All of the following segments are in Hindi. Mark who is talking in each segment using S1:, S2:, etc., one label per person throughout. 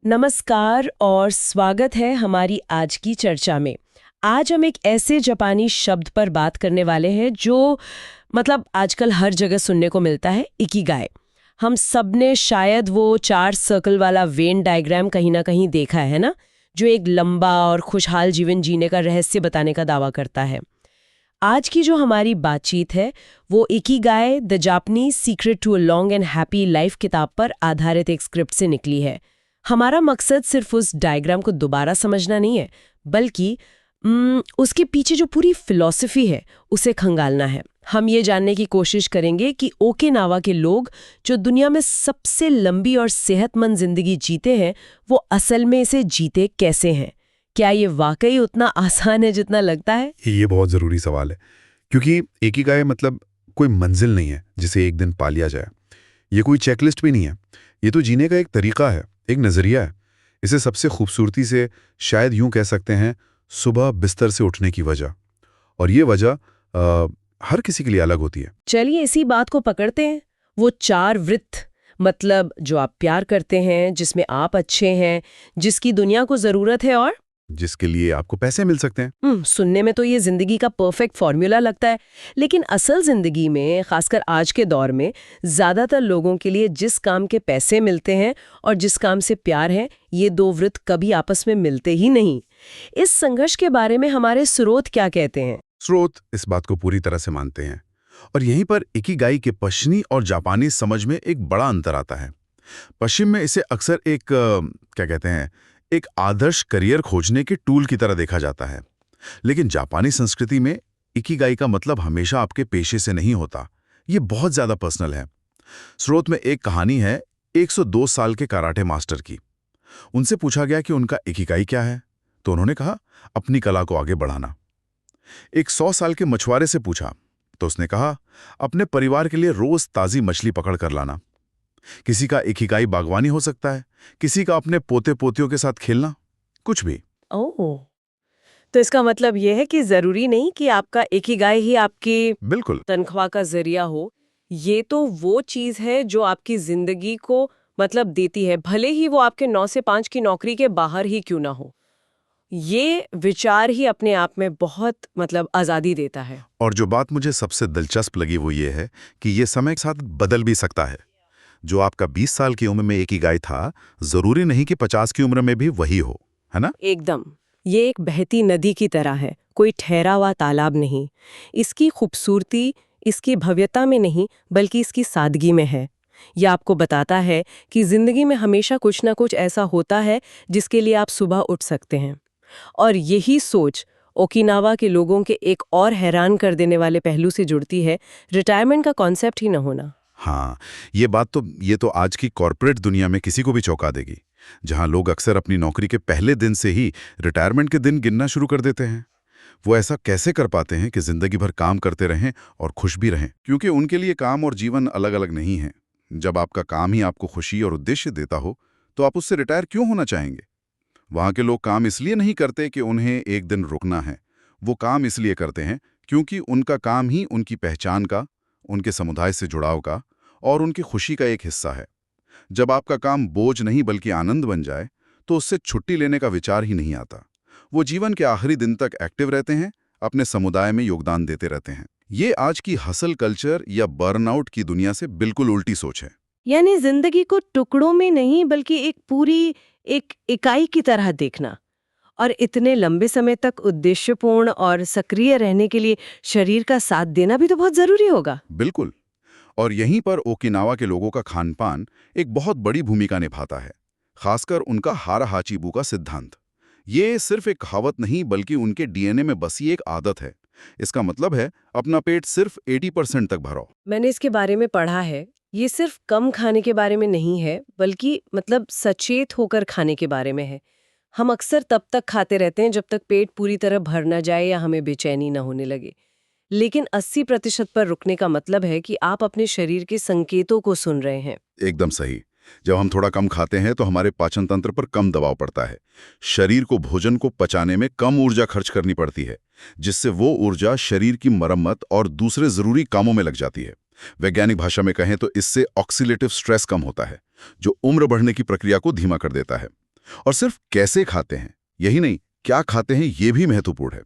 S1: नमस्कार और स्वागत है हमारी आज की चर्चा में। आज हम एक ऐसे जापानी शब्द पर बात करने वाले हैं जो आजकल हर जगह सुनने को मिलता है, इकिगाई। हम सबने शायद वो 4 सर्कल वाला वेन डायग्राम कहीं ना कहीं देखा है ना, जो एक लंबा और खुशहाल जीवन जीने का रहस्य बताने का दावा करता है। आज की जो हमारी बातचीत है वो Ikigai the Japanese secret to a long and happy life किताब पर आधारित एक स्क्रिप्ट से निकली है। हमारा मकसद सिर्फ उस डायग्राम को दोबारा समझना नहीं है, बल्कि उसके पीछे जो पूरी फिलॉसफी है उसे खंगालना है। हम ये जानने की कोशिश करेंगे कि ओकिनावा के लोग जो दुनिया में सबसे लंबी और सेहतमंद जिंदगी जीते हैं, वो असल में इसे जीते कैसे हैं। क्या ये वाकई उतना आसान है जितना लगता है?
S2: ये बहुत ज़रूरी सवाल है, क्योंकि इकिगाई मतलब कोई मंजिल नहीं है जिसे एक दिन पा लिया जाए। ये कोई चेकलिस्ट भी नहीं है, ये तो जीने का एक तरीका है, एक नज़रिया है। इसे सबसे खूबसूरती से शायद यूं कह सकते हैं, सुबह बिस्तर से उठने की वजह। और ये वजह हर किसी के लिए अलग होती है।
S1: चलिए इसी बात को पकड़ते हैं। वो 4 वृत्त, मतलब जो आप प्यार करते हैं, जिसमें आप अच्छे हैं, जिसकी दुनिया को ज़रूरत है और
S2: जिसके लिए आपको पैसे मिल सकते हैं।
S1: सुनने में तो ये जिंदगी का परफेक्ट फॉर्मूला लगता है, लेकिन असल जिंदगी में, खासकर आज के दौर में, ज्यादातर लोगों के लिए जिस काम के पैसे मिलते हैं और जिस काम से प्यार है, ये 2 वृत्त कभी आपस में मिलते ही नहीं। इस संघर्ष के बारे में हमारे स्रोत क्या कहते हैं?
S2: स्रोत इस बात को पूरी तरह से मानते हैं, और यहीं पर इकिगाई के पश्चिमी और जापानी समझ में एक बड़ा अंतर आता है। पश्चिम में इसे अक्सर एक क्या कहते हैं, एक आदर्श करियर खोजने के टूल की तरह देखा जाता है, लेकिन जापानी संस्कृति में इकिगाई का मतलब हमेशा आपके पेशे से नहीं होता। ये बहुत ज्यादा पर्सनल है। स्रोत में एक कहानी है 102 साल के कराटे मास्टर की। उनसे पूछा गया कि उनका इकिगाई क्या है, तो उन्होंने कहा, अपनी कला को आगे बढ़ाना। एक 100 साल के मछुआरे से पूछा तो उसने कहा, अपने परिवार के लिए रोज ताजी मछली पकड़ कर लाना। किसी का इकिगाई बागवानी हो सकता है, किसी का अपने पोते पोतियों के साथ खेलना, कुछ भी।
S1: ओह, तो इसका मतलब यह है कि जरूरी नहीं कि आपका इकिगाई ही आपकी
S2: बिल्कुल
S1: तनख्वाह का जरिया हो। ये तो वो चीज है जो आपकी जिंदगी को देती है, भले ही वो आपके 9 से 5 की नौकरी के बाहर ही क्यों ना हो। ये विचार ही अपने आप में बहुत आजादी देता है।
S2: और जो बात मुझे सबसे दिलचस्प लगी वो ये है कि ये समय के साथ बदल भी सकता है। जो आपका 20 साल की उम्र में इकिगाई था, जरूरी नहीं कि 50 की उम्र में भी वही हो, है ना?
S1: एकदम। ये एक बहती नदी की तरह है, कोई ठहरा हुआ तालाब नहीं। इसकी खूबसूरती इसकी भव्यता में नहीं, बल्कि इसकी सादगी में है। यह आपको बताता है कि जिंदगी में हमेशा कुछ ना कुछ ऐसा होता है जिसके लिए आप सुबह उठ सकते हैं। और यही सोच ओकिनावा के लोगों के एक और हैरान कर देने वाले पहलू से जुड़ती है, रिटायरमेंट का कॉन्सेप्ट ही न होना।
S2: हाँ, ये तो आज की कॉर्पोरेट दुनिया में किसी को भी चौंका देगी, जहां लोग अक्सर अपनी नौकरी के पहले दिन से ही रिटायरमेंट के दिन गिनना शुरू कर देते हैं। वो ऐसा कैसे कर पाते हैं कि जिंदगी भर काम करते रहें और खुश भी रहें? क्योंकि उनके लिए काम और जीवन अलग अलग नहीं है। जब आपका काम ही आपको खुशी और उद्देश्य देता हो, तो आप उससे रिटायर क्यों होना चाहेंगे? वहां के लोग काम इसलिए नहीं करते कि उन्हें एक दिन रुकना है। वो काम इसलिए करते हैं क्योंकि उनका काम ही उनकी पहचान का, उनके समुदाय से जुड़ाव का और उनकी खुशी का एक हिस्सा है। जब आपका काम बोझ नहीं बल्कि आनंद बन जाए, तो उससे छुट्टी लेने का विचार ही नहीं आता। वो जीवन के आखिरी दिन तक एक्टिव रहते हैं, अपने समुदाय में योगदान देते रहते हैं। ये आज की हसल कल्चर या बर्नआउट की दुनिया से बिल्कुल उल्टी सोच है।
S1: यानी जिंदगी को टुकड़ों में नहीं, बल्कि एक पूरी एक इकाई की तरह देखना। और इतने लंबे समय तक उद्देश्यपूर्ण और सक्रिय रहने के लिए शरीर का साथ देना भी तो बहुत जरूरी होगा।
S2: बिल्कुल। और यहीं पर ओकिनावा के लोगों का खानपान एक बहुत बड़ी भूमिका निभाता है, खासकर उनका हारा हाचीबू का सिद्धांत। ये सिर्फ एक कहावत नहीं, बल्कि उनके डीएनए में बसी एक आदत है। इसका मतलब है, अपना पेट सिर्फ 80% तक भरो।
S1: मैंने इसके बारे में पढ़ा है। ये सिर्फ कम खाने के बारे में नहीं है, बल्कि सचेत होकर खाने के बारे में है। हम अक्सर तब तक खाते रहते हैं जब तक पेट पूरी तरह भर न जाए या हमें बेचैनी न होने लगे। लेकिन 80% पर रुकने का मतलब है कि आप अपने शरीर के संकेतों को सुन रहे हैं।
S2: एकदम सही। जब हम थोड़ा कम खाते हैं तो हमारे पाचन तंत्र पर कम दबाव पड़ता है। शरीर को भोजन को पचाने में कम ऊर्जा खर्च करनी पड़ती है, जिससे वो ऊर्जा शरीर की मरम्मत और दूसरे जरूरी कामों में लग जाती है। वैज्ञानिक भाषा में कहें तो इससे ऑक्सीडेटिव स्ट्रेस कम होता है, जो उम्र बढ़ने की प्रक्रिया को धीमा कर देता है। और सिर्फ कैसे खाते हैं यही नहीं, क्या खाते हैं ये भी महत्वपूर्ण है।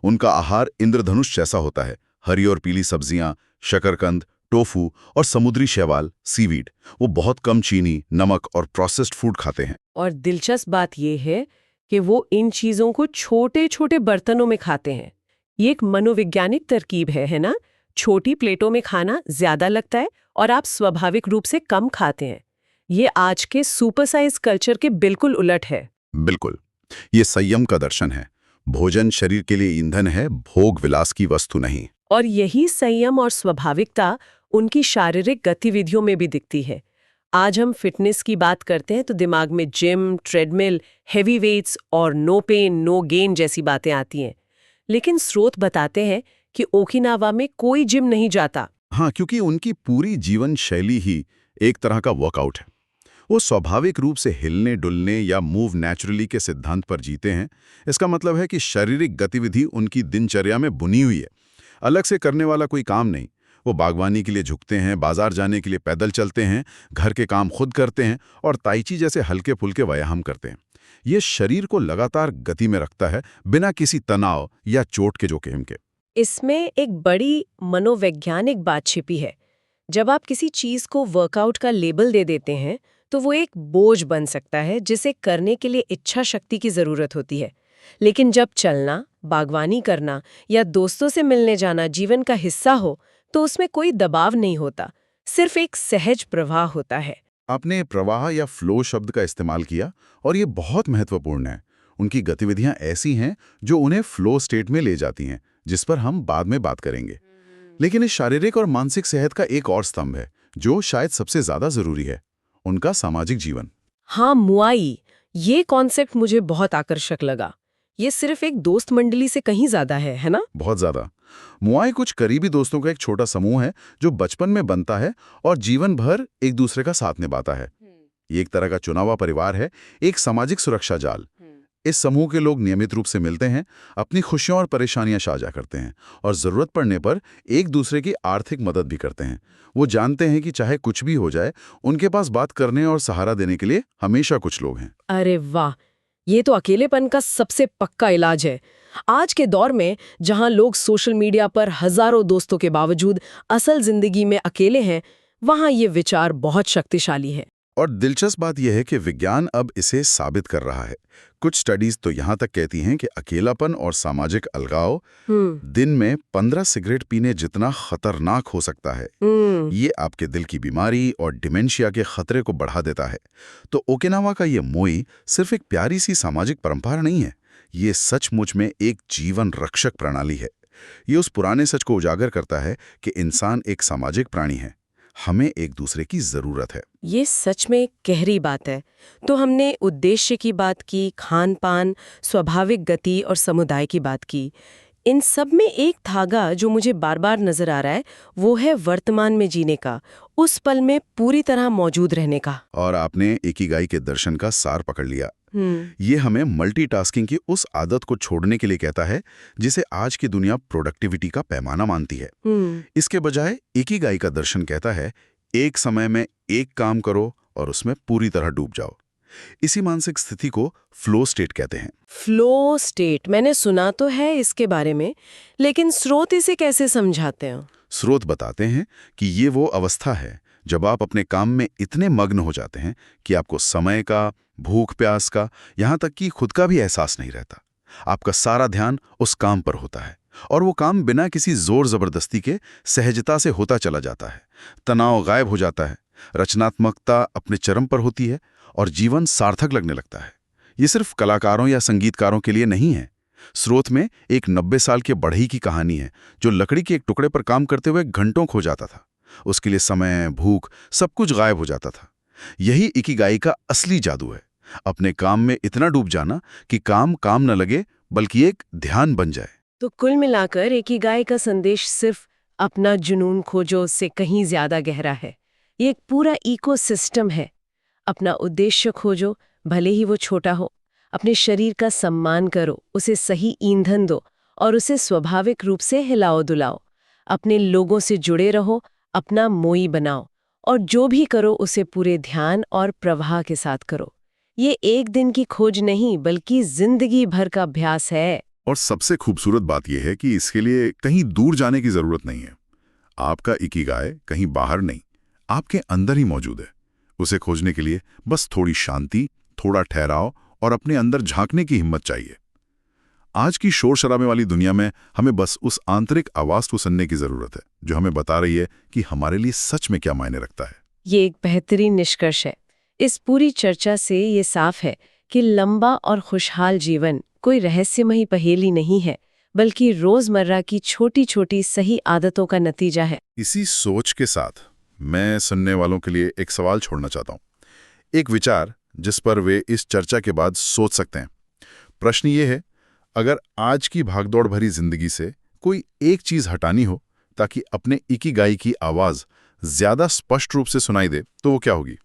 S2: उनका आहार इंद्रधनुष जैसा होता है। हरी और पीली सब्जियां, शकरकंद, टोफू और समुद्री शैवाल, सीवीड। वो बहुत कम चीनी, नमक और प्रोसेस्ड फूड खाते हैं।
S1: और दिलचस्प बात यह है कि वो इन चीजों को छोटे छोटे बर्तनों में खाते हैं। ये एक मनोवैज्ञानिक तरकीब है ना? छोटी प्लेटों में खाना ज्यादा लगता है और आप स्वाभाविक रूप से कम खाते हैं। ये आज के सुपर साइज कल्चर के बिल्कुल उलट है।
S2: बिल्कुल, ये संयम का दर्शन है। भोजन शरीर के लिए ईंधन है, भोग विलास की वस्तु नहीं।
S1: और यही संयम और स्वाभाविकता उनकी शारीरिक गतिविधियों में भी दिखती है। आज हम फिटनेस की बात करते हैं तो दिमाग में जिम, ट्रेडमिल, हेवी वेट्स और नो पेन नो गेन जैसी बातें आती हैं। लेकिन स्रोत बताते हैं कि ओकिनावा में कोई जिम नहीं जाता।
S2: हाँ, क्योंकि उनकी पूरी जीवन शैली ही एक तरह का वर्कआउट है। वो स्वाभाविक रूप से हिलने डुलने या मूव नेचुरली के सिद्धांत पर जीते हैं। इसका मतलब है कि शारीरिक गतिविधि उनकी दिनचर्या में बुनी हुई है, अलग से करने वाला कोई काम नहीं। वो बागवानी के लिए झुकते हैं, बाजार जाने के लिए पैदल चलते हैं, घर के काम खुद करते हैं और ताइची जैसे हल्के फुल्के व्यायाम करते हैं। ये शरीर को लगातार गति में रखता है, बिना किसी तनाव या चोट के जोखिम के।
S1: इसमें एक बड़ी मनोवैज्ञानिक बात छिपी है। जब आप किसी चीज को वर्कआउट का लेबल दे देते हैं तो वो एक बोझ बन सकता है जिसे करने के लिए इच्छा शक्ति की जरूरत होती है। लेकिन जब चलना, बागवानी करना या दोस्तों से मिलने जाना जीवन का हिस्सा हो तो उसमें कोई दबाव नहीं होता, सिर्फ एक सहज प्रवाह होता है।
S2: आपने प्रवाह या फ्लो शब्द का इस्तेमाल किया और ये बहुत महत्वपूर्ण है। उनकी गतिविधियां ऐसी हैं जो उन्हें फ्लो स्टेट में ले जाती हैं, जिस पर हम बाद में बात करेंगे। लेकिन इस शारीरिक और मानसिक सेहत का एक और स्तंभ है जो शायद सबसे ज्यादा जरूरी है, उनका सामाजिक जीवन।
S1: हाँ, मुआई, ये कॉन्सेप्ट मुझे बहुत आकर्षक लगा। ये सिर्फ एक दोस्त मंडली से कहीं ज्यादा है ना?
S2: बहुत ज्यादा। मुआई कुछ करीबी दोस्तों का एक छोटा समूह है जो बचपन में बनता है और जीवन भर एक दूसरे का साथ निभाता है। ये एक तरह का चुना हुआ परिवार है, एक सामाजिक सुरक्षा जाल। इस समूह के लोग नियमित रूप से मिलते हैं, अपनी खुशियां और परेशानियां साझा करते हैं और जरूरत पड़ने पर एक दूसरे की आर्थिक मदद भी करते हैं। वो जानते हैं कि चाहे कुछ भी हो जाए, उनके पास बात करने और सहारा देने के लिए हमेशा कुछ लोग हैं।
S1: अरे वाह, ये तो अकेलेपन का सबसे पक्का इलाज है। आज के दौर में जहां लोग सोशल मीडिया पर हजारों दोस्तों के बावजूद असल जिंदगी में अकेले हैं, वहां ये विचार बहुत शक्तिशाली है।
S2: और दिलचस्प बात यह है कि विज्ञान अब इसे साबित कर रहा है। कुछ स्टडीज तो यहाँ तक कहती हैं कि अकेलापन और सामाजिक अलगाव दिन में 15 सिगरेट पीने जितना खतरनाक हो सकता है। ये आपके दिल की बीमारी और डिमेंशिया के खतरे को बढ़ा देता है। तो ओकिनावा का ये मोई सिर्फ एक प्यारी सी सामाजिक परंपरा नहीं है, ये सचमुच में एक जीवन रक्षक प्रणाली है। ये उस पुराने सच को उजागर करता है कि इंसान एक सामाजिक प्राणी है, हमें एक दूसरे की जरूरत है।
S1: ये सच में एक गहरी बात है। तो हमने उद्देश्य की बात की, खान पान, स्वाभाविक गति और समुदाय की बात की। इन सब में एक धागा जो मुझे बार बार नजर आ रहा है, वो है वर्तमान में जीने का, उस पल में पूरी तरह मौजूद रहने का।
S2: और आपने इकिगाई के दर्शन का सार पकड़ लिया। ये हमें मल्टीटास्किंग की उस आदत को छोड़ने के लिए कहता है जिसे आज की दुनिया प्रोडक्टिविटी का पैमाना मानती है। इसके बजाय इकिगाई का दर्शन कहता है एक समय में एक काम करो और उसमें पूरी तरह डूब जाओ। इसी मानसिक स्थिति को फ्लो स्टेट कहते हैं।
S1: फ्लो स्टेट, मैंने सुना तो है इसके बारे में, लेकिन स्रोत इसे कैसे समझाते हैं?
S2: स्रोत बताते हैं कि ये वो अवस्था है जब आप अपने काम में इतने मग्न हो जाते हैं कि आपको समय का, भूख प्यास का, यहाँ तक कि खुद का भी एहसास नहीं रहता। आपका सारा ध्यान उस काम पर होता है और वो काम बिना किसी जोर जबरदस्ती के सहजता से होता चला जाता है। तनाव गायब हो जाता है, रचनात्मकता अपने चरम पर होती है और जीवन सार्थक लगने लगता है। ये सिर्फ कलाकारों या संगीतकारों के लिए नहीं है। स्रोत में एक 90 साल के बढ़ई की कहानी है जो लकड़ी के एक टुकड़े पर काम करते हुए घंटों खो जाता था। उसके लिए समय, भूख, सब कुछ गायब हो जाता था। यही इकिगाई का असली जादू है, अपने काम में इतना डूब जाना कि काम काम न लगे बल्कि एक ध्यान बन जाए।
S1: तो कुल मिलाकर इकिगाई का संदेश सिर्फ अपना जुनून खोजो से कहीं ज्यादा गहरा है। ये एक पूरा इकोसिस्टम है। अपना उद्देश्य खोजो, भले ही वो छोटा हो। अपने शरीर का सम्मान करो, उसे सही ईंधन दो और उसे स्वाभाविक रूप से हिलाओ दुलाओ। अपने लोगों से जुड़े रहो, अपना मोई बनाओ और जो भी करो उसे पूरे ध्यान और प्रवाह के साथ करो। ये एक दिन की खोज नहीं बल्कि जिंदगी भर का अभ्यास है।
S2: और सबसे खूबसूरत बात यह है कि इसके लिए कहीं दूर जाने की जरूरत नहीं है। आपका इकिगाई कहीं बाहर नहीं, आपके अंदर ही मौजूद है। उसे खोजने के लिए बस थोड़ी शांति, थोड़ा ठहराव और अपने अंदर झांकने की हिम्मत चाहिए। आज की शोर शराबे वाली दुनिया में हमें बस उस आंतरिक आवाज को सुनने की जरूरत है जो हमें बता रही है कि हमारे लिए सच में क्या मायने रखता है।
S1: ये एक बेहतरीन निष्कर्ष है। इस पूरी चर्चा से ये साफ है कि लंबा और खुशहाल जीवन कोई रहस्यमयी पहेली नहीं है, बल्कि रोजमर्रा की छोटी छोटी सही आदतों का नतीजा है।
S2: इसी सोच के साथ मैं सुनने वालों के लिए एक सवाल छोड़ना चाहता हूँ, एक विचार जिस पर वे इस चर्चा के बाद सोच सकते हैं। प्रश्न ये है, अगर आज की भागदौड़ भरी जिंदगी से कोई एक चीज हटानी हो ताकि अपने इकिगाई की आवाज ज्यादा स्पष्ट रूप से सुनाई दे, तो वो क्या होगी?